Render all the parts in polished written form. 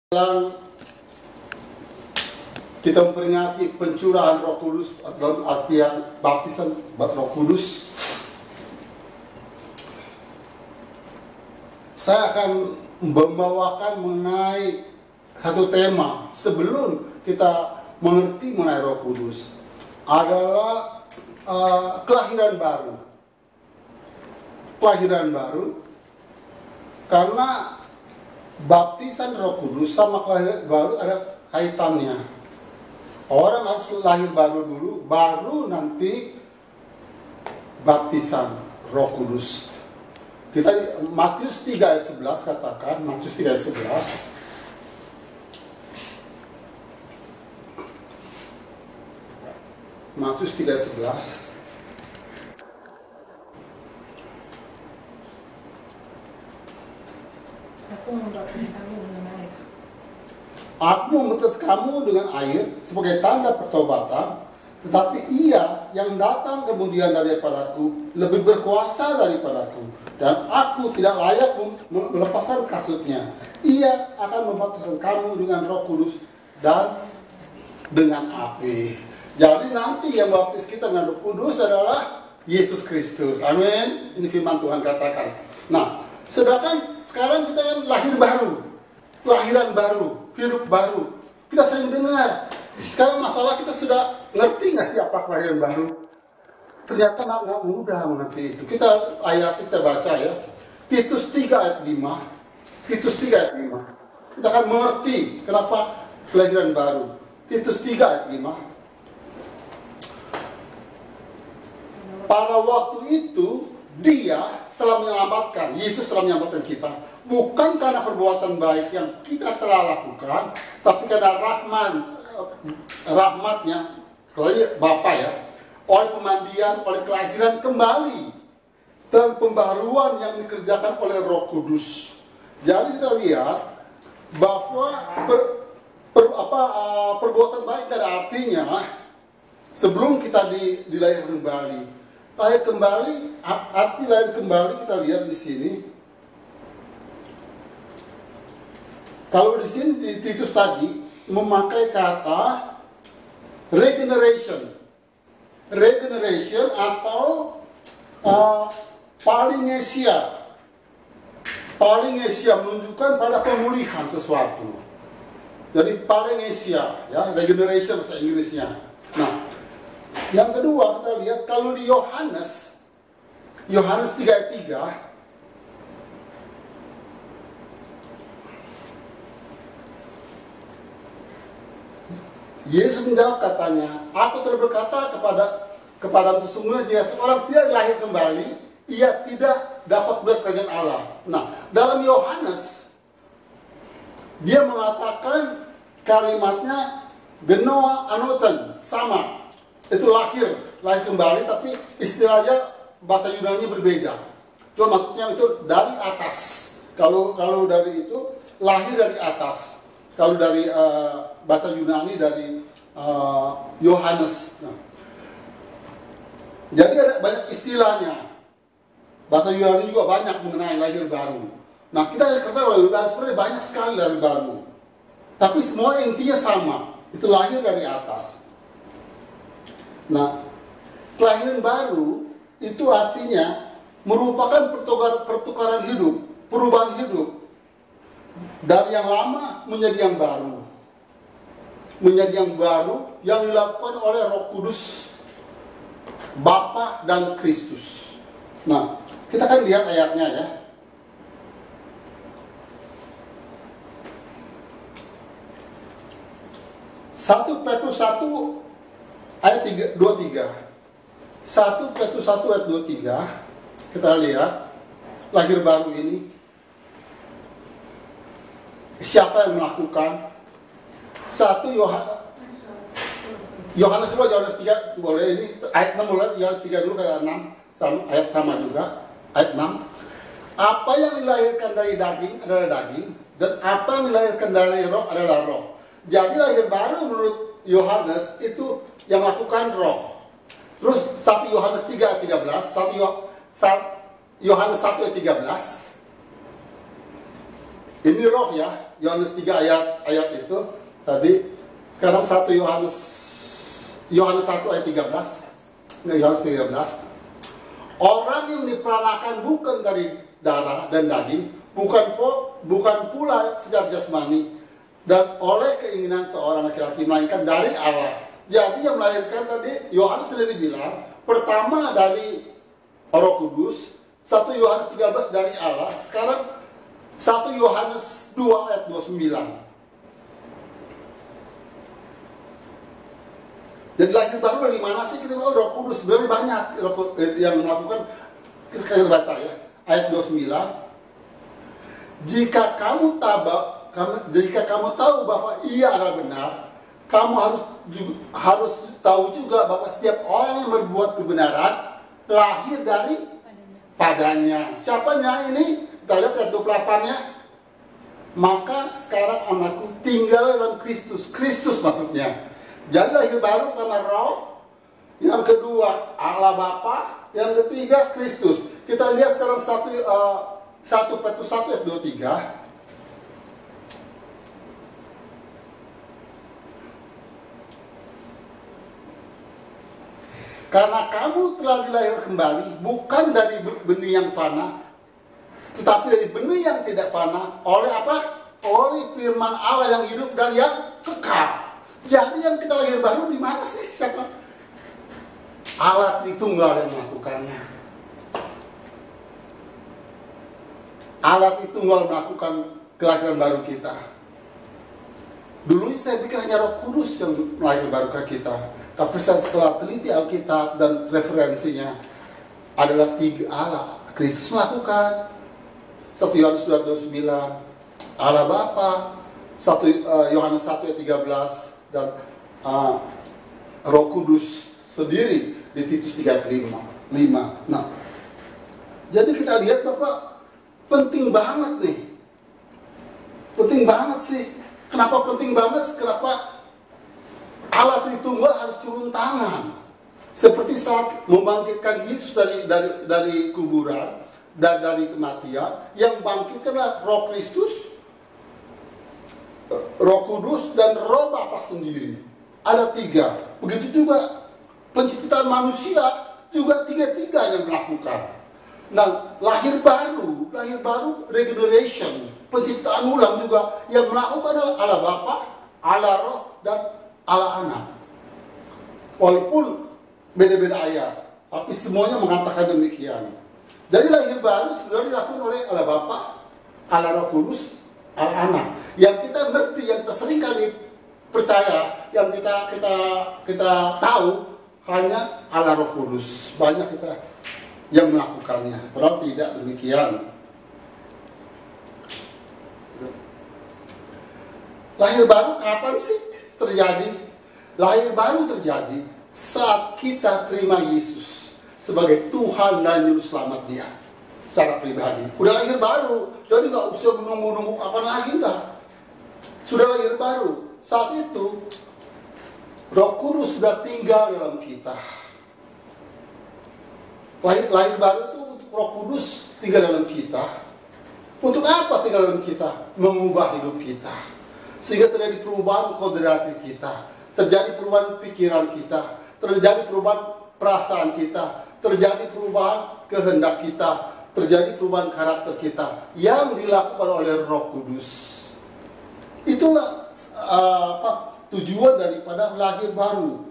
Dalam kita memperingati pencurahan Roh Kudus dalam artian baptisan Roh Kudus, saya akan membawakan mengenai satu tema sebelum kita mengerti mengenai Roh Kudus adalah kelahiran baru. Kelahiran baru karena baptisan Roh Kudus sama kelahiran baru ada kaitannya. Orang harus lahir baru dulu, baru nanti baptisan Roh Kudus. Kita Matius 3 ayat 11 katakan, Matius 3 ayat 11. Matius 3 ayat 11. Aku membaptis kamu dengan air. Aku membaptis kamu dengan air sebagai tanda pertobatan, tetapi Ia yang datang kemudian daripadaku lebih berkuasa daripadaku, dan aku tidak layak melepaskan kasutnya. Ia akan membaptiskan kamu dengan Roh Kudus dan dengan api. Jadi nanti yang membaptis kita dengan Roh Kudus adalah Yesus Kristus. Amin. Ini firman Tuhan katakan. Nah, sedangkan sekarang kita kan lahir baru, kelahiran baru, hidup baru. Kita sering dengar. Sekarang masalah kita sudah ngerti nggak sih apa kelahiran baru? Ternyata nggak mudah mengerti itu. Kita baca ya. Titus 3 ayat 5. Titus 3 ayat 5. Kita akan mengerti kenapa kelahiran baru. Titus 3 ayat 5. Pada waktu itu Dia telah menyelamatkan, Yesus telah menyelamatkan kita, bukan karena perbuatan baik yang kita telah lakukan, tapi karena rahmatnya, Bapa ya, oleh pemandian, oleh kelahiran kembali, dan pembaharuan yang dikerjakan oleh Roh Kudus. Jadi kita lihat bahwa perbuatan baik ada artinya sebelum kita dilahirkan kembali. Lahir kembali, arti lahir kembali kita lihat di sini. Kalau di sini di Titus tadi memakai kata regeneration, atau palingesia. Palingesia menunjukkan pada pemulihan sesuatu. Jadi palingesia, ya, regeneration bahasa Inggrisnya. Nah, yang kedua kita lihat kalau di Yohanes 3 ayat 3, Yesus menjawab katanya, aku telah berkata kepada sesungguhnya jika seorang tidak lahir kembali, ia tidak dapat melihat kerajaan Allah. Nah, dalam Yohanes dia mengatakan kalimatnya genoa anoten, sama. Itu lahir kembali, tapi istilahnya bahasa Yunani berbeda. Cuma maksudnya itu dari atas. Kalau dari itu lahir dari atas. Kalau dari bahasa Yunani dari Yohanes. Nah, jadi ada banyak istilahnya. Bahasa Yunani juga banyak mengenai lahir baru. Nah, kita kata lahir baru sebenarnya banyak sekali lahir baru. Tapi semua intinya sama. Itu lahir dari atas. Nah, kelahiran baru itu artinya merupakan pertukaran hidup, perubahan hidup dari yang lama menjadi yang baru, yang dilakukan oleh Roh Kudus, Bapa dan Kristus. Nah, kita akan lihat ayatnya ya. Satu Petrus 1 ayat 23. 1 Petrus 1 ayat 23. Kita lihat lahir baru ini. Siapa yang melakukan? 1 Yohanes 2, Yohanes 3 boleh ini ayat 6 boleh, Yohanes 3 dulu kayak 6 ayat sama juga. Ayat 6. Apa yang dilahirkan dari daging adalah daging, dan apa yang dilahirkan dari roh adalah roh. Jadi lahir baru menurut Yohanes itu yang lakukan roh. Terus 1 Yohanes 3 ayat 13, Yohanes 1 ayat 13. Ini roh ya. Yohanes 3 ayat itu tadi. Sekarang 1 Yohanes 1 ayat 13. Enggak, Yohanes 13. Orang yang diperanakan bukan dari darah dan daging, bukan pula secara jasmani, dan oleh keinginan seorang laki-laki, melainkan dari Allah. Jadi yang melahirkan tadi Yohanes sendiri bilang, pertama dari Roh Kudus, 1 Yohanes 13 dari Allah. Sekarang 1 Yohanes 2 ayat 29. Jadi lahir baru dari mana sih? Kita tahu Roh Kudus. Sebenarnya banyak yang melakukan. Kita baca ya. Ayat 29. Jika kamu tahu bahwa ia adalah benar, kamu harus tahu juga bahwa setiap orang yang berbuat kebenaran lahir dari padanya. Siapanya ini? Kita lihat ayat 28-nya. Maka sekarang anakku tinggal dalam Kristus. Kristus maksudnya. Jadi lahir baru karena Roh, yang kedua Allah Bapa, yang ketiga Kristus. Kita lihat sekarang 1 Petrus 1 ayat 23. Karena kamu telah dilahirkan kembali bukan dari benih yang fana, tetapi dari benih yang tidak fana. Oleh apa? Oleh firman Allah yang hidup dan yang kekal. Jadi yang kita lahir baru di mana sih? Siapa? Allah Tritunggal yang melakukannya. Allah Tritunggal melakukan kelahiran baru kita. Dulu saya pikir hanya Roh Kudus yang melahirkan baru kita. Tapi setelah teliti Alkitab dan referensinya, adalah 3 Allah. Kristus melakukan. 1 Yohanes 2:9, Allah Bapa. 1 Yohanes 1 ayat 13. Dan Roh Kudus sendiri di Titus 3 ayat 5. Nah, jadi kita lihat bahwa penting banget nih. Penting banget sih. Kenapa penting banget? Kenapa Allah Tritunggal harus turun tangan? Seperti saat membangkitkan Yesus dari kuburan dan dari kematian, yang bangkitkanlah Roh Kristus, Roh Kudus, dan Roh Bapa sendiri. Ada 3. Begitu juga penciptaan manusia, juga 3-3 yang melakukan. Nah, lahir baru, regeneration, penciptaan ulang juga yang melakukan adalah Allah Bapa, Allah Roh, dan Allah Anak. Walaupun beda-beda ayat, tapi semuanya mengatakan demikian. Jadi lahir baru sebenarnya dilakukan oleh Allah Bapa, Allah Roh Kudus, Allah Anak. Yang kita ngerti, yang kita sering kali percaya, yang kita tahu hanya Allah Roh Kudus. Banyak kita yang melakukannya, padahal tidak demikian. Lahir baru kapan sih terjadi? Lahir baru terjadi saat kita terima Yesus sebagai Tuhan dan Juru Selamat dia secara pribadi. Udah lahir baru, jadi nggak usah menunggu kapan lagi, enggak. Sudah lahir baru. Saat itu Roh Kudus sudah tinggal dalam kita. Lahir baru itu Roh Kudus tinggal dalam kita. Untuk apa tinggal dalam kita? Mengubah hidup kita. Sehingga terjadi perubahan kodrati kita, terjadi perubahan pikiran kita, terjadi perubahan perasaan kita, terjadi perubahan kehendak kita, terjadi perubahan karakter kita yang dilakukan oleh Roh Kudus. Itulah tujuan daripada lahir baru.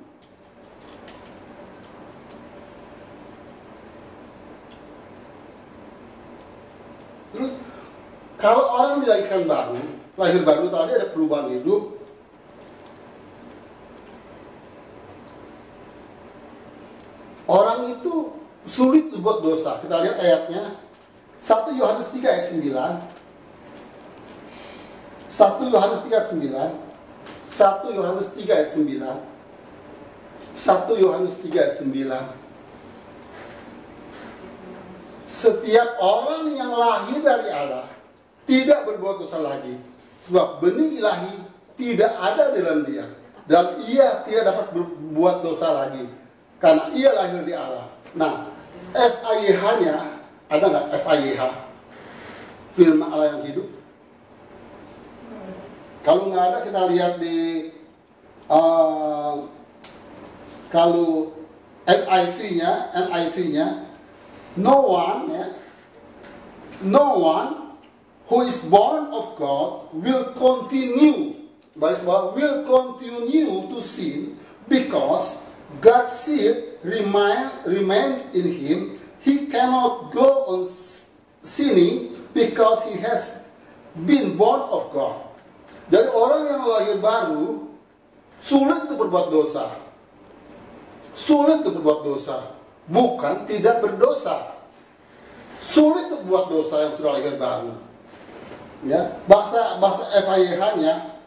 Terus kalau orang dilahirkan baru, lahir baru tadi ada perubahan hidup. Orang itu sulit berbuat dosa. Kita lihat ayatnya. 1 Yohanes 3 ayat 9. 1 Yohanes 3 ayat 9. 1 Yohanes 3 ayat 9. 1 Yohanes 3 ayat 9. Setiap orang yang lahir dari Allah tidak berbuat dosa lagi, sebab benih ilahi tidak ada dalam dia, dan ia tidak dapat berbuat dosa lagi karena ia lahir dari Allah. Nah, FIH-nya ada nggak? FIH, firman Allah yang hidup. Kalau nggak ada, kita lihat di kalau NIV-nya, no one who is born of God will continue, baris bawah, will continue to sin because God's seed remains in him. He cannot go on sinning because he has been born of God. Jadi orang yang lahir baru sulit untuk berbuat dosa. Sulit untuk berbuat dosa. Bukan tidak berdosa. Sulit untuk berbuat dosa yang sudah lahir baru. Ya, bahasa FAYH-nya,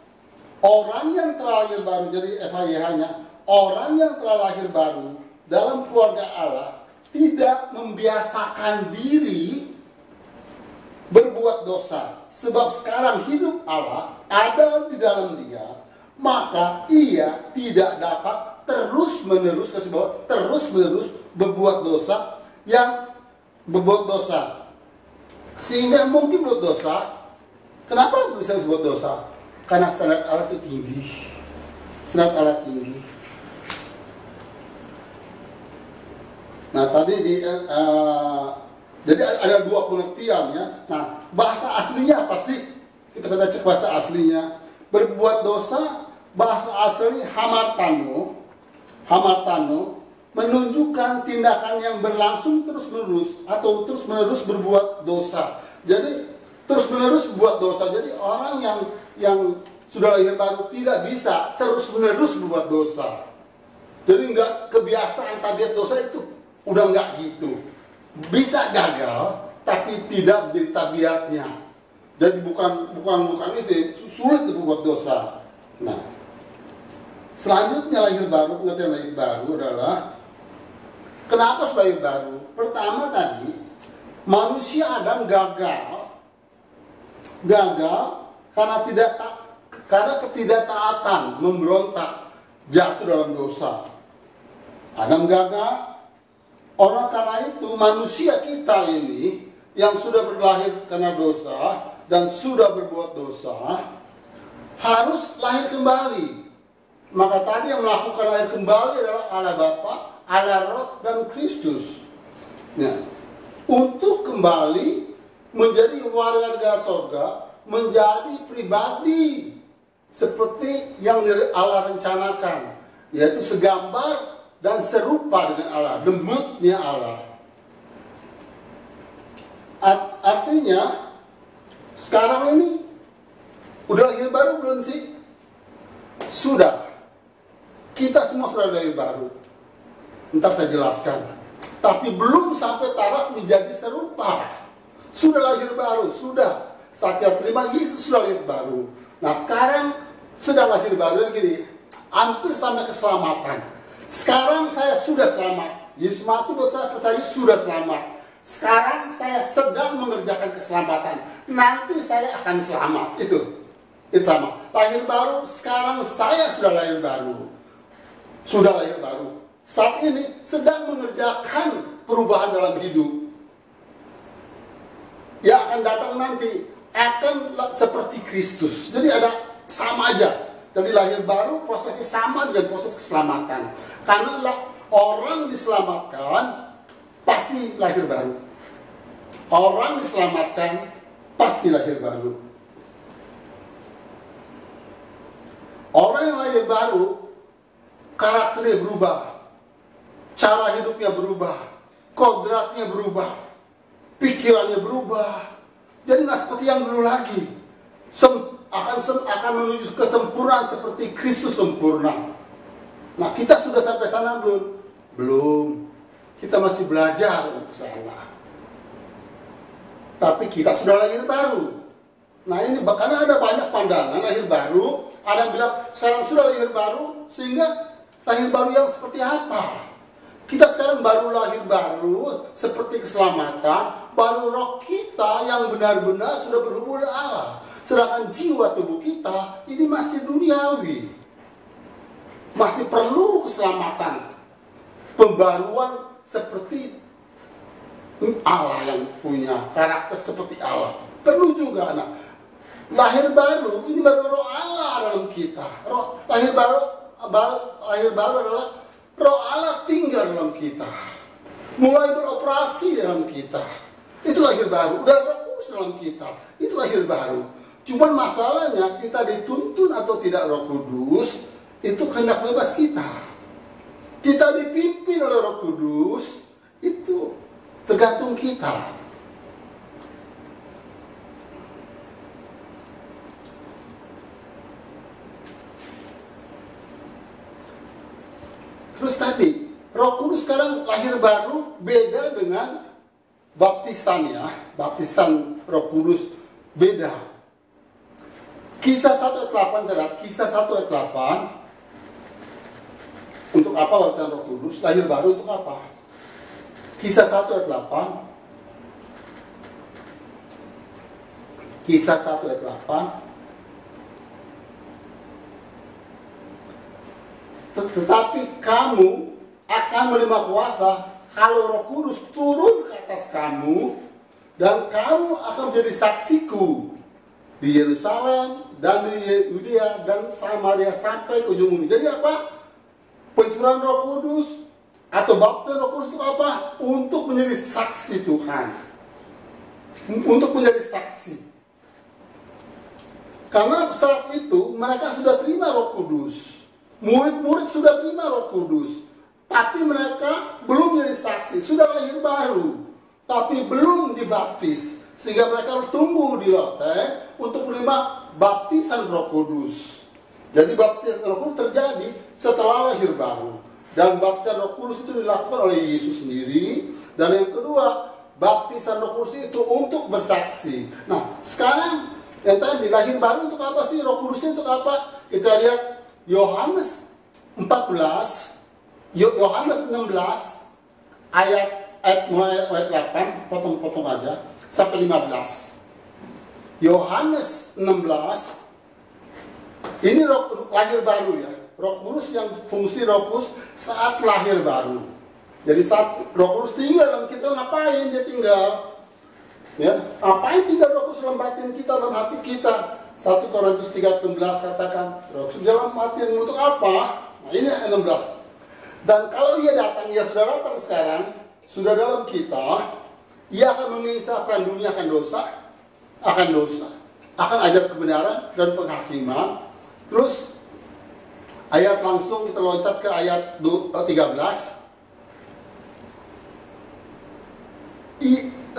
orang yang telah lahir baru, jadi FAYH-nya, orang yang telah lahir baru dalam keluarga Allah tidak membiasakan diri berbuat dosa. Sebab sekarang hidup Allah ada di dalam dia, maka ia tidak dapat terus-menerus berbuat dosa sehingga mungkin berbuat dosa. Kenapa bisa berbuat dosa? Karena standar Allah itu tinggi. Standar Allah tinggi. Nah, tadi jadi ada dua pengertian ya. Nah, bahasa aslinya apa sih? Kita cek bahasa aslinya. Berbuat dosa, bahasa asli hamartano menunjukkan tindakan yang berlangsung terus-menerus atau terus-menerus berbuat dosa. Jadi terus-menerus berbuat dosa. Jadi orang yang sudah lahir baru tidak bisa terus-menerus berbuat dosa. Jadi nggak kebiasaan tabiat dosa itu udah nggak gitu. Bisa gagal, tapi tidak menjadi tabiatnya. Jadi bukan itu, sulit untuk berbuat dosa. Nah, selanjutnya lahir baru, pengertian lahir baru adalah kenapa harus lahir baru? Pertama tadi, manusia Adam gagal karena ketidaktaatan, memberontak, jatuh dalam dosa. Adam gagal. Orang karena itu manusia kita ini yang sudah berlahir karena dosa dan sudah berbuat dosa harus lahir kembali. Maka tadi yang melakukan lahir kembali adalah Allah Bapa, Allah Roh, dan Kristus. Nah, untuk kembali menjadi warga negara surga, menjadi pribadi seperti yang Allah rencanakan, yaitu segambar dan serupa dengan Allah, demutnya Allah. Artinya sekarang ini udah lahir baru belum sih? Sudah. Kita semua sudah lahir baru. Ntar saya jelaskan. Tapi belum sampai taraf menjadi serupa. Sudah lahir baru, sudah. Saat kita terima Yesus sudah lahir baru. Nah sekarang sedang lahir baru gini, hampir sampai keselamatan. Sekarang saya sudah selamat. Yesus mati buat saya percaya sudah selamat. Sekarang saya sedang mengerjakan keselamatan. Nanti saya akan selamat. Itu sama. Lahir baru, sekarang saya sudah lahir baru. Sudah lahir baru. Saat ini sedang mengerjakan perubahan dalam hidup. Yang akan datang nanti akan seperti Kristus. Jadi ada sama aja. Jadi lahir baru prosesnya sama dengan proses keselamatan. Karena orang diselamatkan pasti lahir baru. Orang diselamatkan pasti lahir baru. Orang yang lahir baru karakternya berubah, cara hidupnya berubah, kodratnya berubah, pikirannya berubah. Jadi nggak seperti yang dulu lagi. Akan menuju kesempurnaan seperti Kristus sempurna. Nah, kita sudah sampai sana belum? Belum. Kita masih belajar untuk sana. Tapi kita sudah lahir baru. Nah, ini karena ada banyak pandangan lahir baru. Ada yang bilang sekarang sudah lahir baru, sehingga lahir baru yang seperti apa? Kita sekarang baru lahir baru seperti keselamatan, baru roh kita yang benar-benar sudah berhubungan dengan Allah. Sedangkan jiwa tubuh kita ini masih duniawi. Masih perlu keselamatan. Pembaruan seperti Allah yang punya karakter seperti Allah. Perlu juga. Nah, Lahir baru, ini baru roh Allah dalam kita. Lahir baru adalah roh Allah tinggal dalam kita. Mulai beroperasi dalam kita. Itu lahir baru. Udah Roh Kudus dalam kita. Itu lahir baru. Cuman masalahnya kita dituntun atau tidak Roh Kudus, itu kehendak bebas kita. Kita dipimpin oleh Roh Kudus, itu tergantung kita. Terus tadi, Roh Kudus sekarang lahir baru beda dengan baptisan ya. Baptisan Roh Kudus beda. Kisah 1 ayat 8 adalah Kisah 1 ayat 8. Untuk apa baptisan Roh Kudus? Lahir baru untuk apa? Kisah 1 ayat 8. Kisah 1 ayat 8. Tetapi kamu akan menerima kuasa kalau Roh Kudus turun ke atas kamu, dan kamu akan menjadi saksiku di Yerusalem dan di Yudea dan Samaria sampai ke ujung bumi. Jadi apa? Pencurahan Roh Kudus atau baptisan Roh Kudus itu apa? Untuk menjadi saksi Tuhan. Untuk menjadi saksi. Karena saat itu mereka sudah terima Roh Kudus. Murid-murid sudah terima Roh Kudus, tapi mereka belum jadi saksi. Sudah lahir baru, tapi belum dibaptis, sehingga mereka tumbuh di loteng untuk menerima baptisan Roh Kudus. Jadi baptisan Roh Kudus terjadi setelah lahir baru, dan baptisan Roh Kudus itu dilakukan oleh Yesus sendiri. Dan yang kedua, baptisan Roh Kudus itu untuk bersaksi. Nah, sekarang yang tadi lahir baru untuk apa sih? Roh Kudusnya untuk apa? Kita lihat Yohanes 14, Yohanes 16 ayat mulai ayat 8, potong-potong aja sampai 15. Yohanes 16 ini lahir baru ya. Roh Kudus yang fungsi Roh Kudus saat lahir baru. Jadi saat Roh Kudus tinggal dalam kita, ngapain dia tinggal? Ya, apain tinggal Roh Kudus dalam batin kita, dalam hati kita? 1 Korintus 3:16 katakan, Roh Kudus dalam hatimu untuk apa? Nah, ini 16. Dan kalau ia datang, ia sudah datang sekarang, sudah dalam kita, ia akan menginsafkan dunia akan dosa, akan ajar kebenaran dan penghakiman. Terus ayat langsung kita loncat ke ayat 13.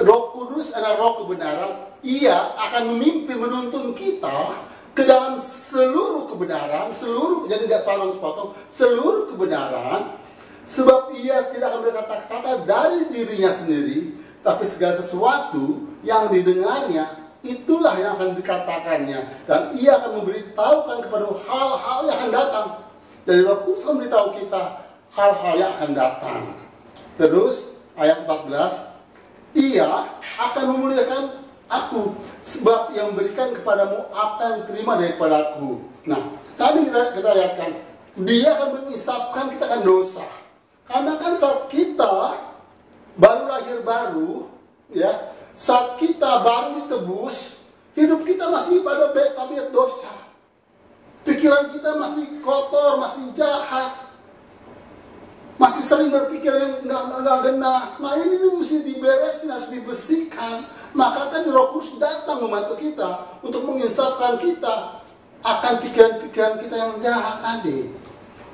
Roh Kudus adalah roh kebenaran. Ia akan memimpin, menuntun kita ke dalam seluruh kebenaran, jadi nggak sepotong-sepotong, seluruh kebenaran, sebab ia tidak akan berkata-kata dari dirinya sendiri, tapi segala sesuatu yang didengarnya, itulah yang akan dikatakannya, dan ia akan memberitahukan kepada hal-hal yang akan datang. Jadi Roh Kudus akan memberitahu kita hal-hal yang akan datang. Terus ayat 14, ia akan memuliakan aku, sebab yang memberikan kepadamu apa yang terima daripada aku. Nah, tadi kita lihatkan, dia akan mengisapkan kita akan dosa. Karena kan saat kita baru lahir baru, ya, saat kita baru ditebus, hidup kita masih pada tabiat dosa. Pikiran kita masih kotor, masih jahat, masih sering berpikir yang nggak genah. Nah, ini mesti diberesin, harus dibersihkan. Maka tadi Roh Kudus datang membantu kita untuk menginsafkan kita akan pikiran-pikiran kita yang jahat tadi.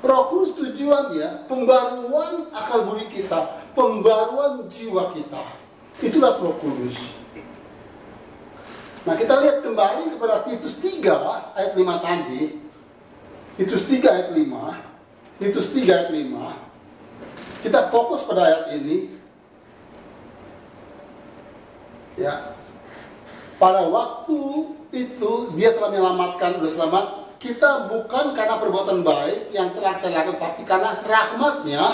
Roh Kudus tujuannya pembaruan akal budi kita, pembaruan jiwa kita. Itulah Roh Kudus. Nah, kita lihat kembali kepada Titus 3 ayat 5 tadi. Titus 3 ayat 5. Titus 3 ayat 5. Kita fokus pada ayat ini. Ya, pada waktu itu dia telah menyelamatkan, sudah selamat. Kita bukan karena perbuatan baik yang telah kita lakukan, tapi karena rahmatnya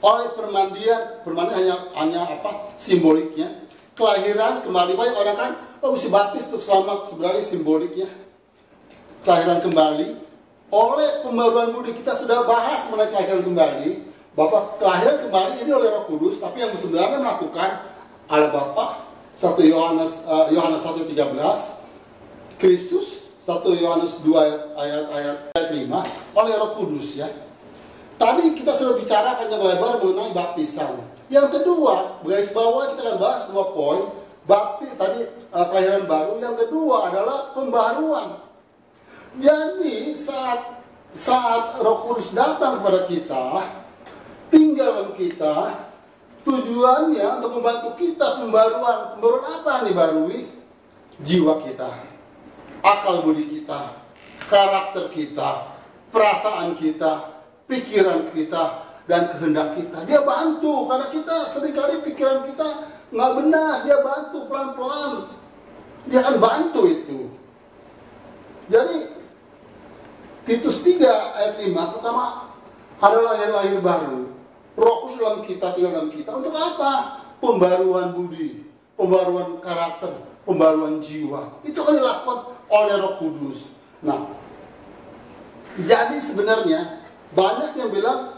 oleh permandian hanya apa? Simboliknya. Kelahiran kembali, banyak orang kan, mesti baptis untuk selamat, sebenarnya simboliknya. Kelahiran kembali, oleh pembaruan budi kita sudah bahas mengenai kelahiran kembali, bahwa kelahiran kembali ini oleh Roh Kudus, tapi yang sebenarnya melakukan Allah Bapa. 1 Yohanes 1:13, Kristus, 1 Yohanes 2 ayat 5, oleh Roh Kudus ya. Tadi kita sudah bicara panjang lebar mengenai baptisan. Yang kedua, garis bawah kita akan bahas 2 poin. Tadi kelahiran baru. Yang kedua adalah pembaharuan. Jadi saat Roh Kudus datang kepada kita, tinggal dalam kita, tujuannya untuk membantu kita pembaruan. Pembaruan apa yang dibarui? Jiwa kita, akal budi kita, karakter kita, perasaan kita, pikiran kita, dan kehendak kita. Dia bantu, karena kita seringkali pikiran kita nggak benar. Dia bantu pelan-pelan. Dia akan bantu itu. Jadi Titus 3 ayat 5 pertama adalah lahir baru. Roh Kudus dalam kita, tinggal dalam kita. Untuk apa? Pembaruan budi, pembaruan karakter, pembaruan jiwa. Itu akan dilakukan oleh Roh Kudus. Nah, jadi sebenarnya banyak yang bilang,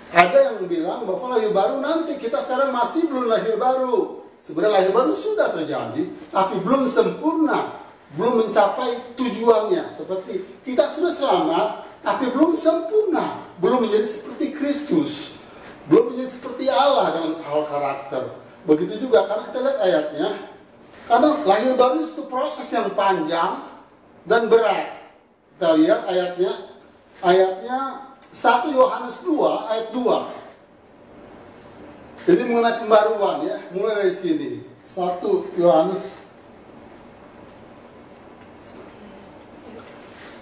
ada yang bilang bahwa lahir baru nanti, kita sekarang masih belum lahir baru. Sebenarnya lahir baru sudah terjadi, tapi belum sempurna, belum mencapai tujuannya. Seperti kita sudah selamat, tapi belum sempurna, belum menjadi seperti Kristus, belum menjadi seperti Allah dalam hal karakter. Begitu juga karena kita lihat ayatnya, karena lahir baru itu proses yang panjang dan berat. Kita lihat ayatnya 1 Yohanes 2 ayat 2. Jadi mengenai pembaruan ya, mulai dari sini. 1 Yohanes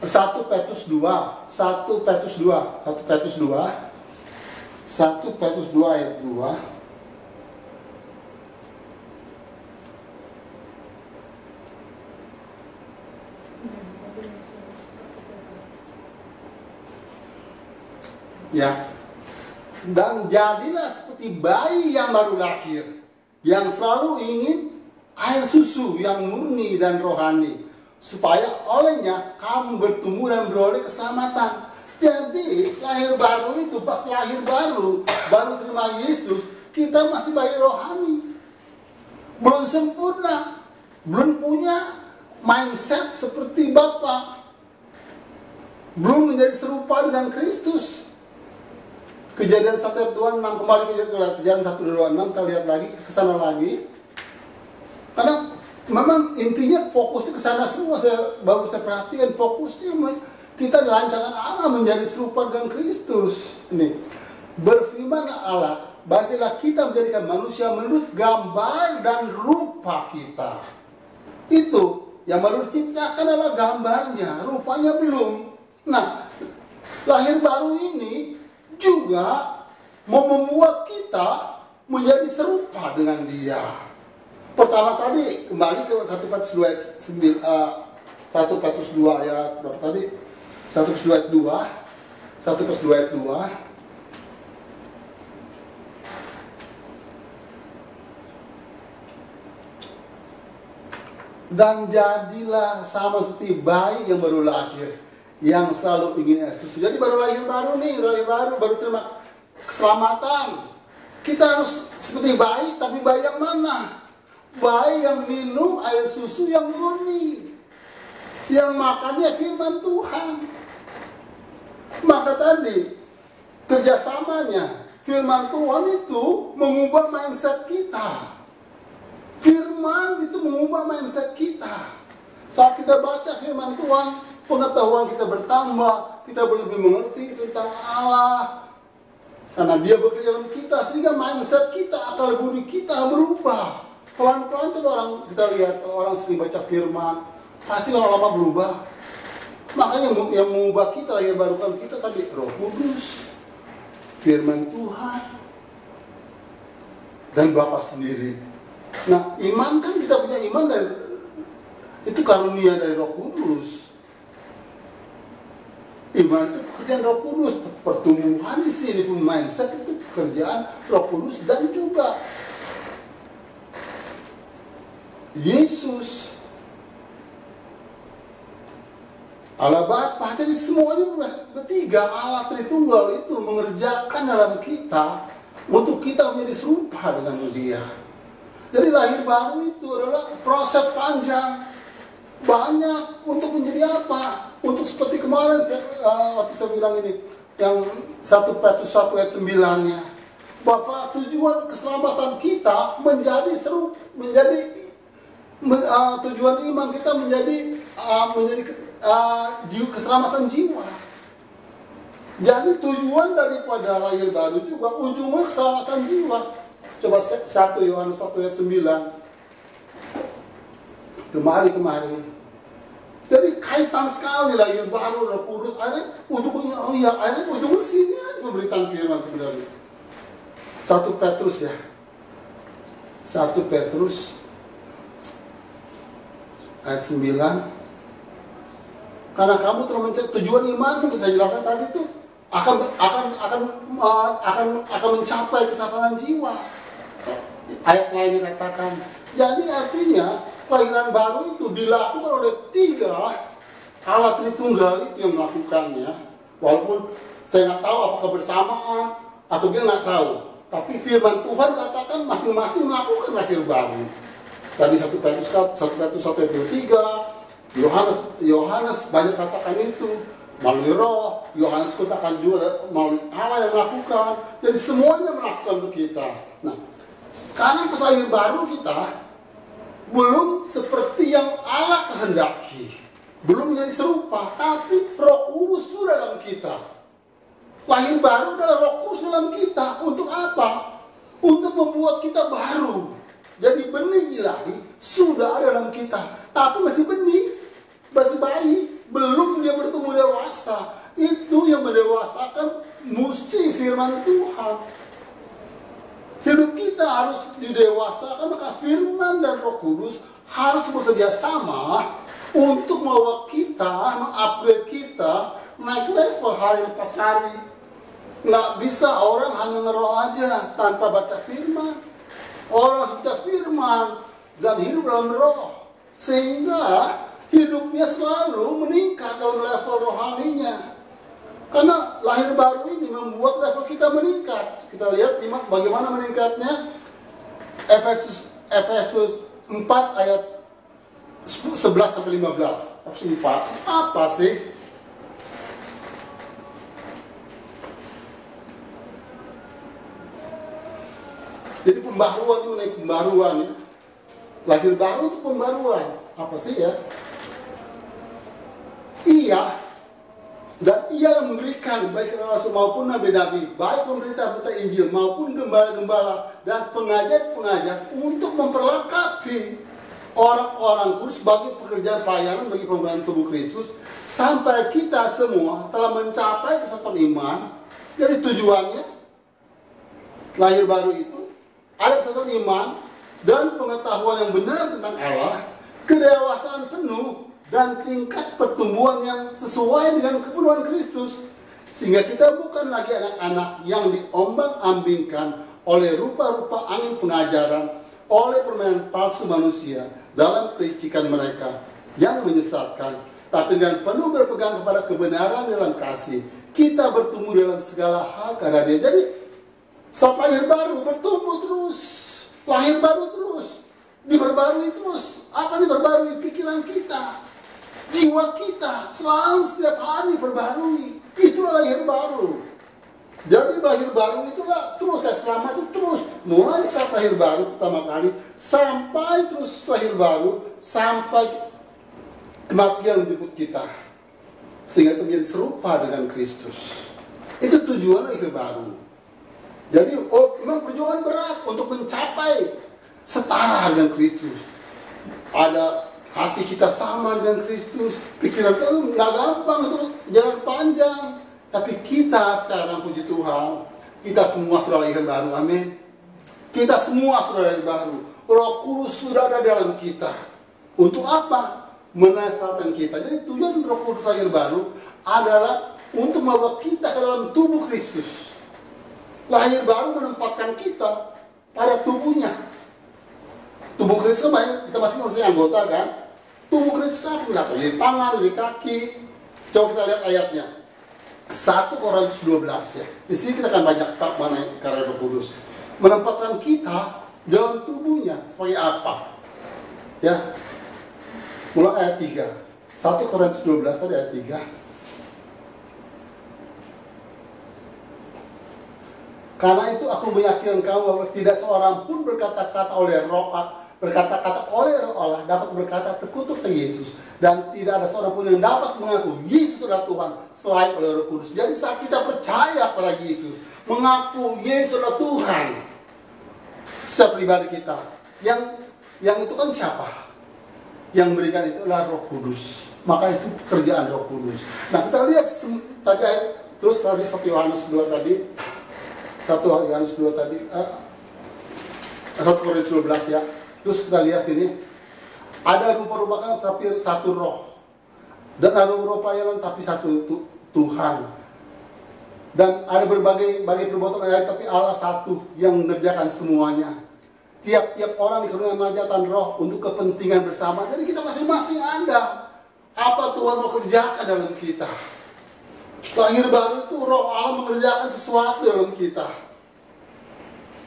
1 Petrus 2 ayat 2. Ya. Dan jadilah seperti bayi yang baru lahir, yang selalu ingin air susu yang murni dan rohani, supaya olehnya kamu bertumbuh dan beroleh keselamatan. Jadi lahir baru itu, pas lahir baru terima Yesus, kita masih bayi rohani, belum sempurna, belum punya mindset seperti Bapa, belum menjadi serupa dengan Kristus. Kejadian 1 ayat 26, kembali ke kejadian 1 ayat 26, kita lihat lagi, ke sana lagi. Karena memang intinya fokusnya ke sana semua. Bagus saya perhatikan fokusnya, kita dirancangan Allah menjadi serupa dengan Kristus. Ini berfirman Allah, bagilah kita menjadikan manusia menurut gambar dan rupa kita. Itu yang baru diciptakan adalah gambarnya, rupanya belum. Nah, lahir baru ini juga mau membuat kita menjadi serupa dengan Dia. Pertama tadi kembali ke 1 Petrus 2 ayat berapa tadi? 1 Petrus 2 ayat 2. 1 Petrus 2 ayat 2. Dan jadilah sama seperti bayi yang baru lahir, yang selalu ingin air susu. Jadi baru lahir baru nih, baru terima keselamatan. Kita harus seperti bayi, tapi bayi yang mana? Bayi yang minum air susu yang murni, yang makannya firman Tuhan. Maka tadi kerjasamanya firman Tuhan itu mengubah mindset kita. Firman itu mengubah mindset kita. Saat kita baca firman Tuhan, pengetahuan kita bertambah, kita lebih mengerti tentang Allah. Karena Dia bekerja dalam kita, sehingga mindset kita, akal budi kita berubah. Pelan-pelan coba kita lihat, kalau orang sering baca firman, pasti lama-lama berubah. Makanya yang mengubah kita, lahir barukan kita tadi, Roh Kudus, firman Tuhan, dan Bapa sendiri. Nah, iman kan kita punya iman dari itu karunia dari Roh Kudus. Iman itu pekerjaan Roh Kudus, pertumbuhan di sini pun mindset itu pekerjaan Roh Kudus, dan juga Yesus, Allah Bapa. Jadi semuanya bertiga, Allah Tritunggal itu mengerjakan dalam kita untuk kita menjadi serupa dengan Dia. Jadi lahir baru itu adalah proses panjang. banyak untuk menjadi apa? Untuk seperti kemarin waktu saya bilang ini, yang 1 Petrus 1 ayat 9-nya, bahwa tujuan keselamatan kita tujuan iman kita menjadi keselamatan jiwa. Jadi tujuan daripada lahir baru juga ujungnya keselamatan jiwa. Coba 1 Yohanes 1 ayat 9. Kemari. Jadi kaitan sekali lahir baru, Roh Kudus. Akhirnya ujungnya sini aja pemberitaan firman sebenarnya. 1 Petrus ya. 1 Petrus ayat 9. Karena kamu telah mencari tujuan iman yang saya jelaskan tadi itu akan mencapai keselamatan jiwa. Ayat lain dikatakan. Jadi artinya kelahiran baru itu dilakukan oleh 3 Allah Tritunggal itu yang melakukannya. Walaupun saya nggak tahu apakah bersamaan atau dia nggak tahu. Tapi firman Tuhan katakan masing-masing melakukan lahir baru. Tadi 1 Petrus 1 ayat 23, Yohanes banyak katakan itu melalui Roh, Yohanes katakan juga melalui Allah yang melakukan. Jadi semuanya melakukan untuk kita. Nah, sekarang pas lahir baru kita belum seperti yang Allah kehendaki, belum menjadi serupa, tapi Roh Kudus sudah dalam kita. Lahir baru adalah Roh Kudus dalam kita. Untuk apa? Untuk membuat kita baru. Jadi benih ilahi sudah ada dalam kita, tapi masih benih, masih bayi, belum dia bertumbuh dewasa. Itu yang mendewasakan mesti firman Tuhan. Hidup kita harus didewasakan, maka firman dan Roh Kudus harus bekerja sama untuk membawa kita, mengupgrade kita, naik level hari lepas hari. Nggak bisa orang hanya ngeroh aja tanpa baca firman. Orang harus baca firman dan hidup dalam roh, sehingga hidupnya selalu meningkat dalam level rohaninya. Karena lahir baru ini membuat level kita meningkat. Kita lihat bagaimana meningkatnya. Efesus 4 ayat 11-15. Efesus 4 apa sih? Jadi pembaruan ini mengenai pembaruan ya. Lahir baru itu pembaruan. Apa sih ya? Dan ia yang memberikan baik rasul maupun nabi-nabi, baik pemberita-pemberita Injil maupun gembala-gembala dan pengajar-pengajar untuk memperlengkapi orang-orang kudus bagi pekerjaan pelayanan bagi pemberian tubuh Kristus, sampai kita semua telah mencapai kesatuan iman. Jadi tujuannya lahir baru itu ada kesatuan iman dan pengetahuan yang benar tentang Allah, kedewasaan penuh dan tingkat pertumbuhan yang sesuai dengan kepenuhan Kristus, sehingga kita bukan lagi anak-anak yang diombang-ambingkan oleh rupa-rupa angin pengajaran, oleh permainan palsu manusia dalam kelicikan mereka yang menyesatkan, tapi dengan penuh berpegang kepada kebenaran dalam kasih, kita bertumbuh dalam segala hal karena Dia. Jadi saat lahir baru bertumbuh terus, lahir baru terus, diperbarui terus. Apa diperbarui? Pikiran kita, jiwa kita selalu setiap hari perbarui. Itulah lahir baru. Jadi lahir baru itulah terus, kayak selamat itu terus. Mulai saat lahir baru pertama kali sampai terus lahir baru sampai kematian menjemput kita, sehingga itu menjadi serupa dengan Kristus. Itu tujuan lahir baru. Jadi memang perjuangan berat untuk mencapai setara dengan Kristus. Ada hati kita sama dengan Kristus, pikiran kita nggak gampang, itu jalan panjang. Tapi kita sekarang, puji Tuhan, kita semua sudah lahir baru, amin. Kita semua sudah lahir baru. Roh Kudus sudah ada dalam kita. Untuk apa? Menasihati kita. Jadi tujuan Roh Kudus lahir baru adalah untuk membawa kita ke dalam tubuh Kristus. Lahir baru menempatkan kita pada tubuhnya. Tubuh Kristus kita masing-masing anggota kan. Tubuh Kristus apa? Di tangan, di kaki. Coba kita lihat ayatnya. 1 Korintus 12 ya. Di sini kita akan banyak tak mana karya Roh Kudus. Menempatkan kita dalam tubuhnya sebagai apa? Ya. Mulai ayat 3. 1 Korintus 12 tadi ayat 3. Karena itu aku meyakinkan kamu bahwa tidak seorang pun berkata-kata oleh roh Allah dapat berkata terkutuk ke Yesus, dan tidak ada seorang pun yang dapat mengaku Yesus adalah Tuhan selain oleh Roh Kudus. Jadi saat kita percaya pada Yesus, mengaku Yesus adalah Tuhan, secara pribadi kita, yang itu kan siapa? Yang memberikan itu adalah Roh Kudus. Maka itu kerjaan Roh Kudus. Nah, kita lihat tadi ayat, terus tadi 1 Yohanes 2 tadi, 1 Yohanes 2 tadi, 1 Korintus 12 ya. Terus kita lihat ini, ada rupa-rupa kan tapi satu roh, dan ada rupa pelayanan tapi satu Tuhan, dan ada berbagai perbuatan lain tapi Allah satu yang mengerjakan semuanya. Tiap-tiap orang dikaruniai majatan roh untuk kepentingan bersama. Jadi kita masing-masing ada apa Tuhan mau kerjakan dalam kita. Lahir baru itu roh Allah mengerjakan sesuatu dalam kita.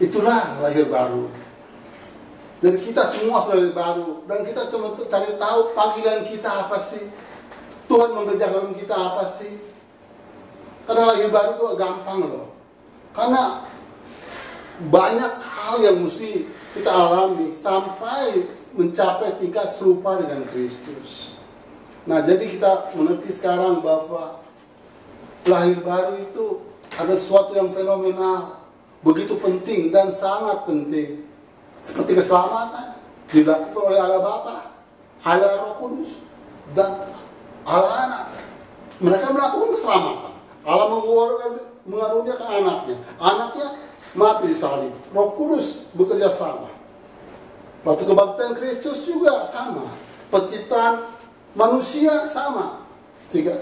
Itulah lahir baru. Dan kita semua sudah lahir baru. Dan kita cuma cari tahu panggilan kita apa sih. Tuhan mengerjakan dalam kita apa sih. Karena lahir baru itu gampang loh. Karena banyak hal yang mesti kita alami sampai mencapai tingkat serupa dengan Kristus. Nah, jadi kita mengerti sekarang bahwa lahir baru itu ada sesuatu yang fenomenal, begitu penting dan sangat penting. Seperti keselamatan dilakukan oleh Allah Bapa, Allah Roh Kudus, dan Allah Anak. Mereka melakukan keselamatan. Allah mengaruniakan anaknya. Anaknya mati di salib. Roh Kudus bekerja sama. Waktu kebangkitan Kristus juga sama. Penciptaan manusia sama. Tiga.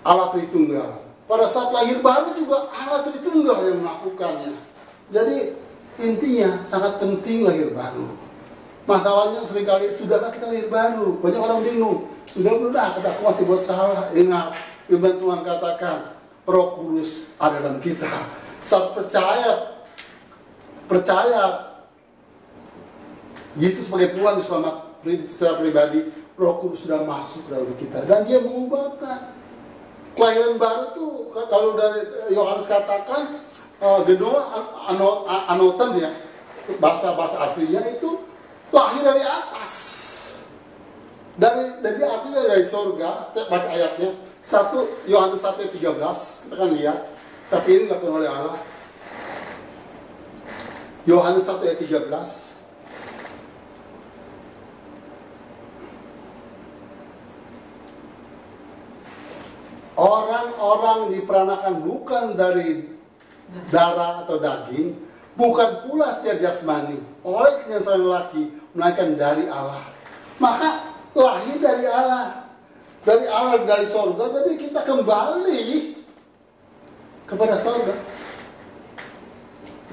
Allah Tritunggal. Pada saat lahir baru juga Allah Tritunggal yang melakukannya. Jadi intinya sangat penting lahir baru. Masalahnya seringkali, sudahkah kita lahir baru? Banyak orang bingung. Sudah belum dah, aku masih buat salah. Ingat, firman Tuhan katakan, Roh Kudus ada dalam kita. Saat percaya Yesus sebagai Tuhan secara pribadi, Roh Kudus sudah masuk dalam kita dan Dia mengubahkan. Kelahiran baru itu kalau dari Yohanes katakan genoa anoten ya, bahasa aslinya itu lahir dari atas, dari atas, dari surga. Kita baca ayatnya 1 Yohanes 1 ayat 13, kita akan lihat. Tapi ini dilakukan oleh Allah. Yohanes 1 ayat 13. Orang-orang diperanakan bukan dari darah atau daging, bukan pula secara jasmani oleh kenyataan lelaki, melainkan dari Allah. Maka lahir dari Allah, dari sorga. Jadi kita kembali kepada sorga.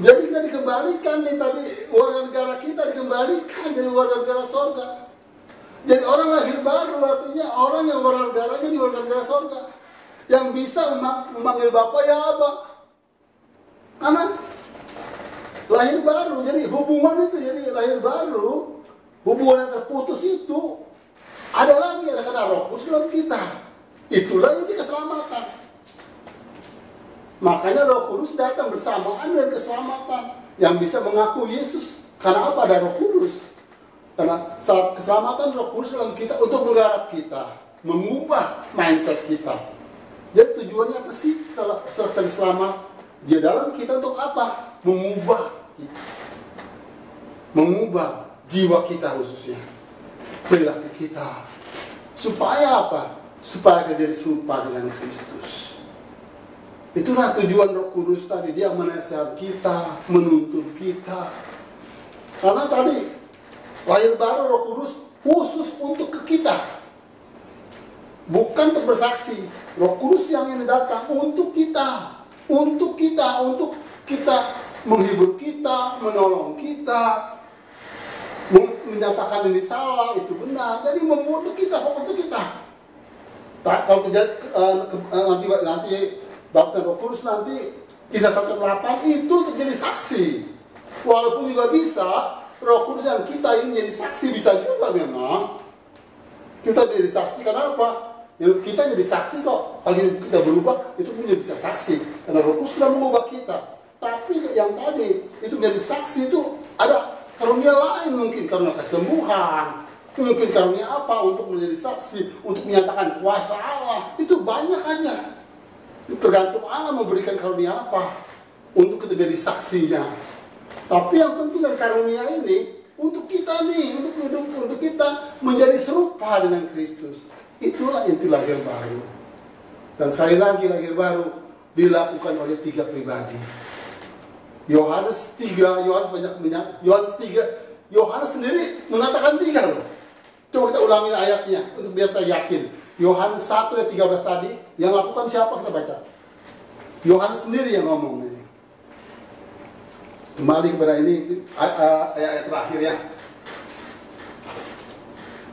Jadi kita dikembalikan nih, tadi warga negara kita dikembalikan jadi warga negara sorga. Jadi orang lahir baru artinya orang yang warga negara jadi warga negara sorga, yang bisa memanggil Bapa ya Aba. Karena lahir baru, jadi hubungan itu, jadi lahir baru, hubungan yang terputus itu ada kata Roh Kudus dalam kita. Itulah inti keselamatan. Makanya Roh Kudus datang bersamaan dengan keselamatan, yang bisa mengaku Yesus. Karena apa? Ada Roh Kudus. Karena saat keselamatan, Roh Kudus dalam kita untuk menggarap kita, mengubah mindset kita. Jadi tujuannya apa sih setelah tadi selamat? Dia dalam kita untuk apa? Mengubah kita. Mengubah jiwa kita khususnya. Perilaku kita. Supaya apa? Supaya kita jadi serupa dengan Kristus. Itulah tujuan Roh Kudus tadi. Dia menasihat kita, menuntun kita. Karena tadi lahir baru Roh Kudus khusus untuk kita. Bukan untuk bersaksi. Roh Kudus yang ini datang untuk kita. Untuk kita menghibur kita, menolong kita, menyatakan ini salah, itu benar. Jadi untuk kita, fokus untuk kita. Kalau nanti baptisan Roh Kudus nanti kisah 1:8 itu untuk jadi saksi. Walaupun juga bisa Roh Kudus yang kita ini jadi saksi bisa juga memang. Kita jadi saksi karena apa? Ya, kita jadi saksi kok. Kalau kita berubah, itu pun jadi bisa saksi. Karena Roh Kudus sudah mengubah kita. Tapi yang tadi, itu menjadi saksi itu ada karunia lain mungkin. Karunia kesembuhan. Mungkin karunia apa untuk menjadi saksi. Untuk menyatakan kuasa Allah. Itu banyak aja. Tergantung Allah memberikan karunia apa. Untuk kita jadi saksinya. Tapi yang penting dari karunia ini. Untuk kita nih, untuk kita menjadi serupa dengan Kristus. Itulah inti lahir baru. Dan sekali lagi lahir baru dilakukan oleh 3 pribadi. Yohanes 3, Yohanes sendiri mengatakan 3 loh. Coba kita ulangi ayatnya untuk biar kita yakin. Yohanes 1 ayat 13 tadi, yang lakukan siapa kita baca? Yohanes sendiri yang ngomong ini. Kembali kepada ini ayat terakhir ya.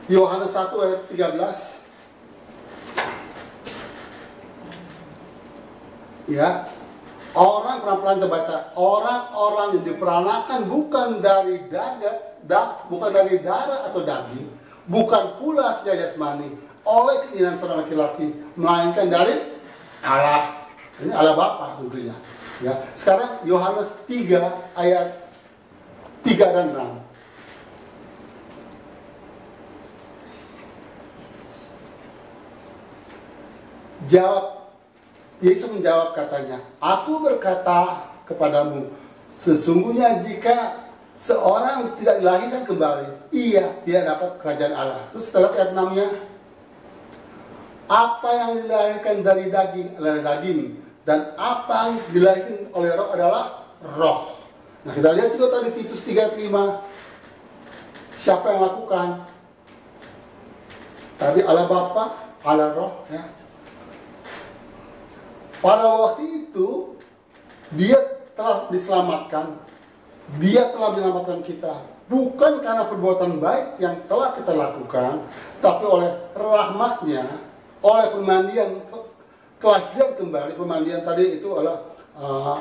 Yohanes 1 ayat 13. Ya. Orang pelan-pelan terbaca. Orang-orang yang diperanakan bukan dari bukan dari darah atau daging, bukan pula secara jasmani oleh keinginan seorang laki-laki, melainkan dari Allah. Ini Allah Bapa tentunya. Ya, sekarang Yohanes 3 ayat 3 dan 6. Yesus menjawab katanya, "Aku berkata kepadamu, sesungguhnya jika seorang tidak dilahirkan kembali, ia tidak dapat kerajaan Allah." Terus setelah ayat 6-nya, "Apa yang dilahirkan dari daging adalah daging, dan apa yang dilahirkan oleh roh adalah roh." Nah, kita lihat juga tadi Titus 3:5. Siapa yang lakukan? Tadi Allah Bapa, Allah Roh ya. Pada waktu itu dia telah diselamatkan. Dia telah menyelamatkan kita. Bukan karena perbuatan baik yang telah kita lakukan, tapi oleh rahmatnya, oleh pemandian kelahiran kembali. Pemandian tadi itu adalah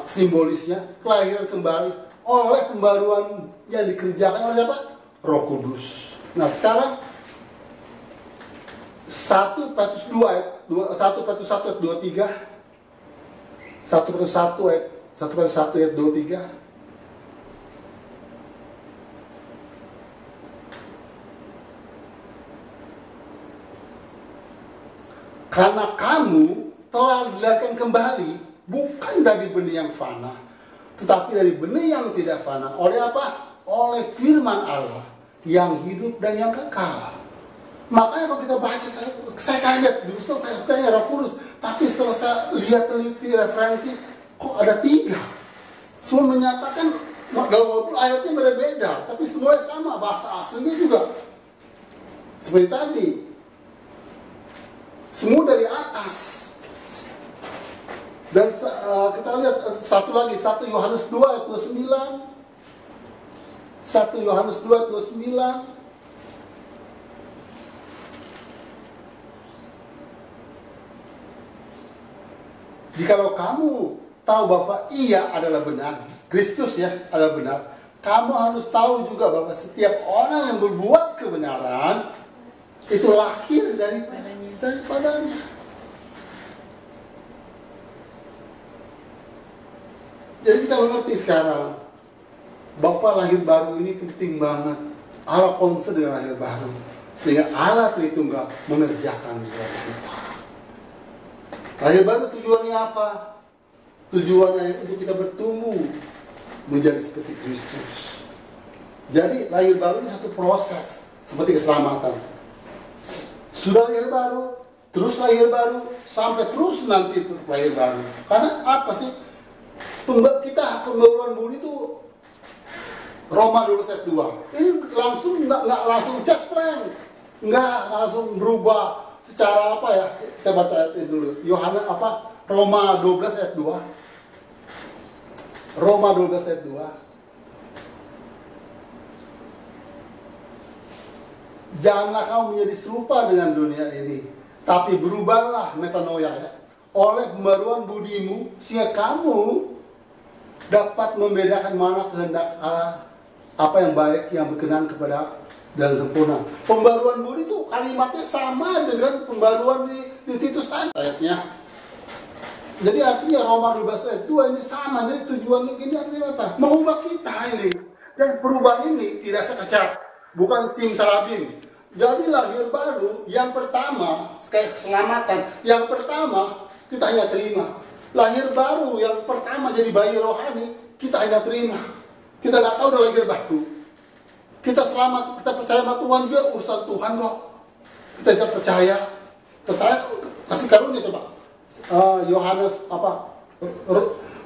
simbolisnya kelahiran kembali oleh pembaruan yang dikerjakan oleh siapa? Roh Kudus. Nah sekarang 1 Petrus 2 ayat 1 Petrus 1 ayat 23. 1 Petrus 1 ayat 23. Karena kamu telah dilahirkan kembali bukan dari benih yang fana, tetapi dari benih yang tidak fana. Oleh apa? Oleh firman Allah yang hidup dan yang kekal. Makanya kalau kita baca, saya kaget, justru saya kayak Roh Kudus. Tapi setelah saya lihat teliti referensi, kok ada 3. Semua menyatakan, walaupun ayatnya berbeda, tapi semuanya sama, bahasa aslinya juga seperti tadi. Semua dari atas. Dan kita lihat satu lagi, 1 Yohanes 2 ayat 29. 1 Yohanes 2 ayat 29. Jikalau kamu tahu bahwa ia adalah benar, Kristus ya adalah benar, kamu harus tahu juga bahwa setiap orang yang berbuat kebenaran itu lahir daripadanya. Jadi kita mengerti sekarang bahwa lahir baru ini penting banget. Allah concern dengan lahir baru, sehingga Allah Tritunggal mengerjakan buat kita. Lahir baru tujuannya apa? Tujuannya untuk kita bertumbuh menjadi seperti Kristus. Jadi lahir baru ini satu proses seperti keselamatan. Sudah lahir baru, terus lahir baru, sampai terus nanti lahir baru. Karena apa sih? Kita pembaruan budi itu Roma 12 ayat 2. Ini langsung nggak langsung just plan, nggak langsung berubah. Secara apa ya? Kita baca ayat ini dulu. Yohanes Roma 12 ayat 2. Roma 12 ayat 2. Janganlah kamu menjadi serupa dengan dunia ini, tapi berubahlah metanoia ya, oleh pembaruan budimu, sehingga kamu dapat membedakan mana kehendak Allah apa yang baik, yang berkenan kepada dan sempurna. Pembaruan budi itu kalimatnya sama dengan pembaruan di Titus tadi ayatnya. Jadi artinya Roma 12 ayat 2 ini sama. Jadi tujuannya ini artinya apa? Mengubah kita ini. Dan perubahan ini tidak sekejap, bukan simsalabim. Jadi lahir baru yang pertama, kayak keselamatan, yang pertama kita hanya terima. Lahir baru yang pertama jadi bayi rohani, kita hanya terima. Kita nggak tahu udah lahir baru. Kita selamat, kita percaya sama Tuhan juga, urusan Tuhan kok. Kita bisa percaya. Percaya, kasih karunia coba. Yohanes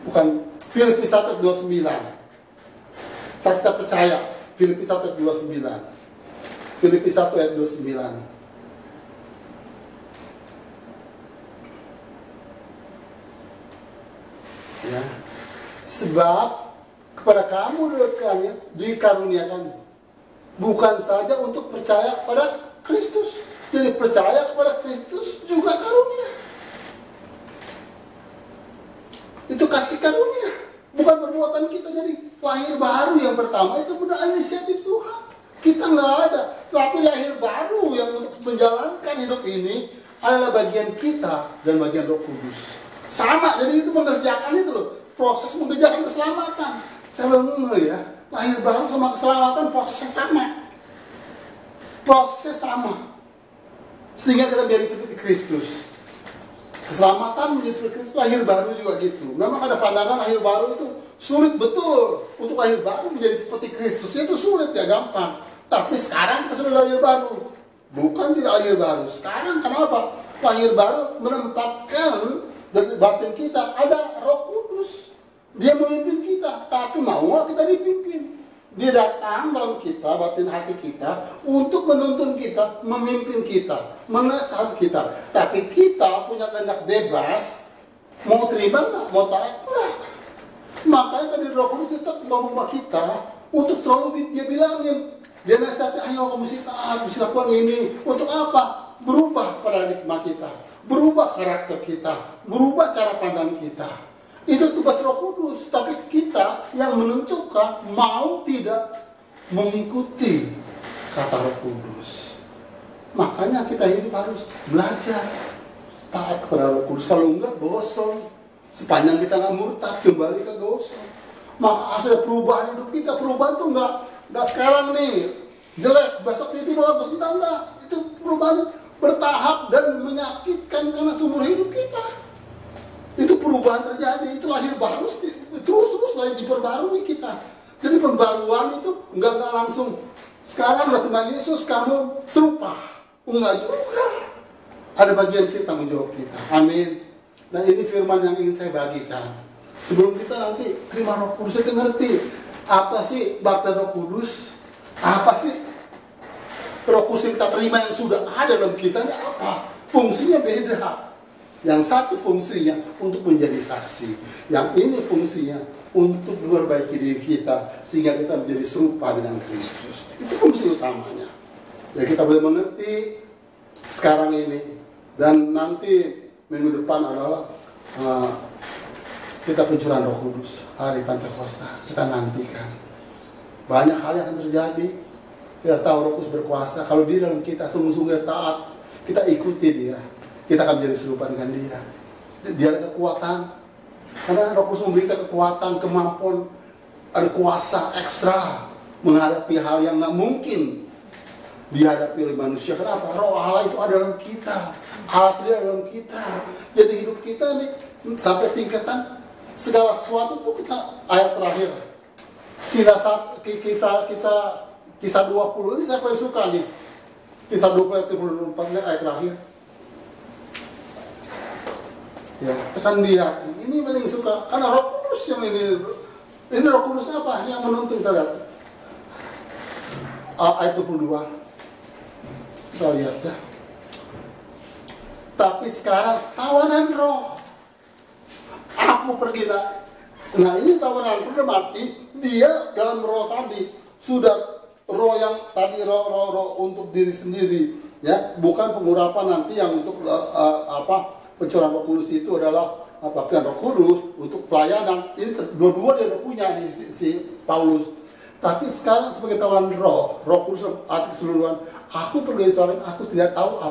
bukan Filipi 1:29. Saat kita percaya, Filipi 1:29. Filipi 1 ayat 29. Ya. Sebab kepada kamu dikaruniakan bukan saja untuk percaya kepada Kristus. Jadi percaya kepada Kristus juga karunia. Itu kasih karunia, bukan perbuatan kita. Jadi lahir baru yang pertama itu benar inisiatif Tuhan. Kita nggak ada, tapi lahir baru yang untuk menjalankan hidup ini adalah bagian kita dan bagian Roh Kudus. Sama, jadi itu mengerjakan itu loh, proses mengerjakan keselamatan. Saya baru ya, lahir baru sama keselamatan prosesnya sama. Prosesnya sama. Sehingga kita menjadi seperti Kristus. Keselamatan menjadi seperti Kristus, lahir baru juga gitu. Memang ada pandangan lahir baru itu sulit betul. Untuk lahir baru menjadi seperti Kristus itu sulit ya, gampang. Tapi sekarang kita sudah lahir baru. Bukan tidak lahir baru. Sekarang kenapa? Lahir baru menempatkan dari batin kita ada Roh Kudus. Dia memimpin kita. Tapi mau nggak kita dipimpin? Dia datang dalam kita, batin hati kita, untuk menuntun kita, memimpin kita, menasihat kita. Tapi kita punya kehendak bebas, mau terima nggak, mau taat nggak. Makanya tadi Roh Kudus tetap membawa kita untuk selalu dia bilangin, dia nasihati, ayo kamu mesti taat, mesti lakukan ini. Untuk apa? Berubah paradigma kita, berubah karakter kita, berubah cara pandang kita. Itu tugas Roh Kudus. Tapi kita yang menentukan mau tidak mengikuti kata Roh Kudus. Makanya kita hidup harus belajar taat kepada Roh Kudus. Kalau enggak gosong. Sepanjang kita nggak murtad, kembali ke gosong. Maka harus ada perubahan hidup kita. Perubahan tuh nggak sekarang nih jelek, besok tiba-tiba bagus. Enggak. Itu perubahan bertahap dan menyakitkan karena seumur hidup kita. Itu perubahan terjadi, itu lahir baru terus lagi diperbarui kita. Jadi pembaruan itu enggak langsung sekarang udah terima Yesus kamu serupa. Enggak juga. Ada bagian kita menjawab kita. Amin. Nah ini firman yang ingin saya bagikan. Sebelum kita nanti terima Roh Kudus, kita ngerti apa sih baptisan Roh Kudus? Apa sih Roh Kudus yang kita terima yang sudah ada dalam kita ini apa? Fungsinya beda. Yang satu fungsinya untuk menjadi saksi. Yang ini fungsinya untuk memperbaiki diri kita sehingga kita menjadi serupa dengan Kristus. Itu fungsi utamanya. Jadi kita boleh mengerti sekarang ini. Dan nanti minggu depan adalah kita pencurahan Roh Kudus, hari Pentakosta. Kita nantikan. Banyak hal yang akan terjadi. Kita tahu Roh Kudus berkuasa. Kalau dia dalam kita sungguh-sungguh taat, kita ikuti dia. Kita akan menjadi serupa dengan dia. Dia ada kekuatan. Karena Roh Kudus memberikan kekuatan, kemampuan, ada kuasa ekstra menghadapi hal yang nggak mungkin dihadapi oleh manusia. Kenapa? Roh Allah itu ada dalam kita. Allah sendiri ada dalam kita. Jadi hidup kita nih sampai tingkatan segala sesuatu itu kita ayat terakhir. Kisah 20 ini saya paling suka nih. Kisah 20 ayat 24 ayat terakhir. Ya, tekan dia. Ini paling suka karena Roh Kudus yang ini. Ini Roh Kudus apa? Yang menuntun kita lihat. Ayat 22. Kita lihat ya. Tapi sekarang tawanan roh. Aku pergi lah. Nah ini tawanan roh berarti dia dalam roh tadi sudah roh yang tadi roh untuk diri sendiri ya, bukan pengurapan nanti yang untuk pencurahan Roh Kudus itu adalah baptisan Roh Kudus untuk pelayanan. Ini dua-dua dia udah punya nih si Paulus. Tapi sekarang sebagai tawan roh kudus arti keseluruhan, aku pergi Yerusalem, aku tidak tahu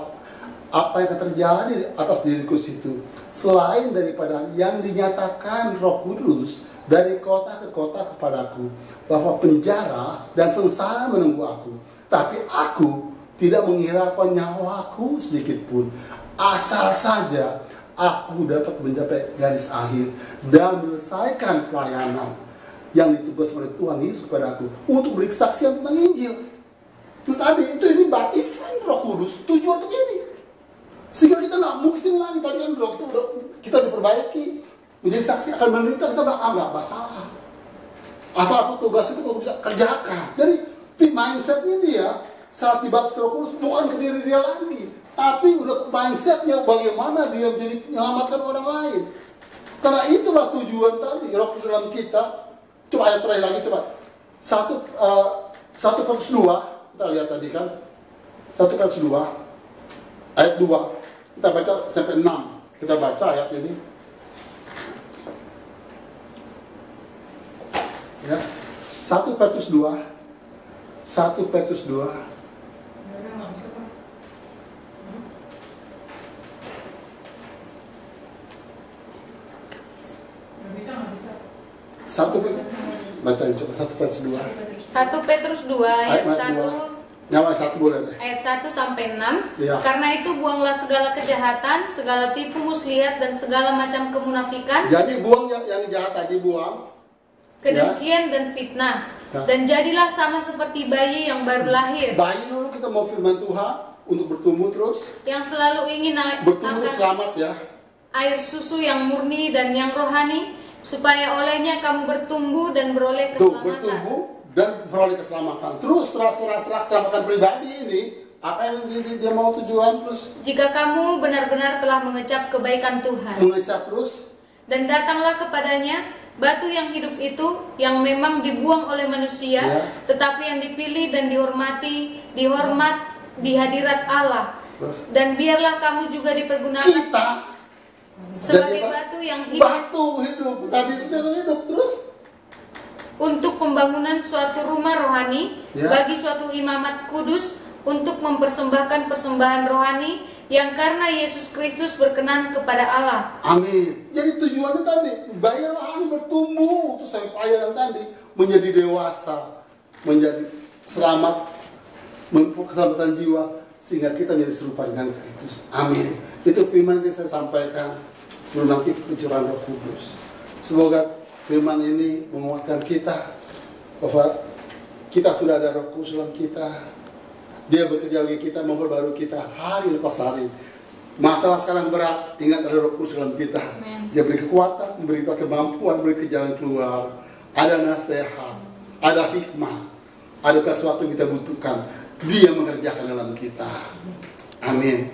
apa yang akan terjadi atas diriku situ. Selain daripada yang dinyatakan Roh Kudus dari kota ke kota kepadaku, bahwa penjara dan sengsara menunggu aku. Tapi aku tidak menghiraukan nyawaku sedikit pun, asal saja aku dapat mencapai garis akhir dan menyelesaikan pelayanan yang ditugas oleh Tuhan Yesus kepada aku untuk beri kesaksian tentang Injil. Nah tadi ini baptisan Roh Kudus tujuan untuk ini, sehingga kita nggak musim lagi. Tadi kan kita diperbaiki menjadi saksi akan menderita, kita nggak masalah. Asal aku tugas itu aku bisa kerjakan. Jadi mindsetnya dia saat dibaptis Roh Kudus bukan ke diri dia lagi, tapi udah mindsetnya bagaimana dia menjadi menyelamatkan orang lain. Karena itulah tujuan tadi Roh Kudus dalam kita. Coba ayat terakhir lagi, coba 1 Petrus 2, kita lihat tadi kan 1 Petrus 2 ayat 2, kita baca sampai 6. Kita baca ayat ini ya, 1 Petrus 2 bacain coba 1 Petrus 2. 1 Petrus 2 ayat 1. Nyala 1 boleh deh. Ayat 1 sampai 6. Ya. Karena itu buanglah segala kejahatan, segala tipu muslihat dan segala macam kemunafikan. Jadi buang yang jahat tadi, buang Kedengkian dan fitnah. Ya. Dan jadilah sama seperti bayi yang baru lahir, bayi dulu kita mau firman Tuhan untuk bertumbuh terus, yang selalu ingin bertumbuh akan selamat ya. air susu yang murni dan yang rohani, supaya olehnya kamu bertumbuh dan beroleh Tuh, keselamatan. bertumbuh dan beroleh keselamatan. Terus setelah keselamatan pribadi ini, apa yang dia mau tujuan terus? Jika kamu benar-benar telah mengecap kebaikan Tuhan, Mengecap terus. dan datanglah kepadanya batu yang hidup itu, yang memang dibuang oleh manusia, Ya. tetapi yang dipilih dan dihormat di hadirat Allah. Terus Dan biarlah kamu juga dipergunakan kita sebagai jadi apa? batu yang hidup Batu hidup. Tadi itu hidup terus. untuk pembangunan suatu rumah rohani, Ya. bagi suatu imamat kudus, untuk mempersembahkan persembahan rohani yang karena Yesus Kristus berkenan kepada Allah. Amin. Jadi tujuannya tadi, bayi rohani bertumbuh terus sampai pelayanan tadi menjadi dewasa, menjadi selamat, keselamatan jiwa, sehingga kita menjadi serupa dengan Kristus. Amin. Itu firman yang saya sampaikan sebelum nanti pencurahan Roh Kudus. Semoga firman ini menguatkan kita bahwa kita sudah ada Roh Kudus dalam kita. Dia bekerja bagi kita, memperbarui kita hari lepas hari. Masalah sekarang berat, ingat ada Roh Kudus dalam kita. Amen. Dia beri kekuatan, memberi kita kemampuan, memberi jalan keluar. Ada nasihat, ada hikmah, ada sesuatu yang kita butuhkan. Dia mengerjakan dalam kita. Amin.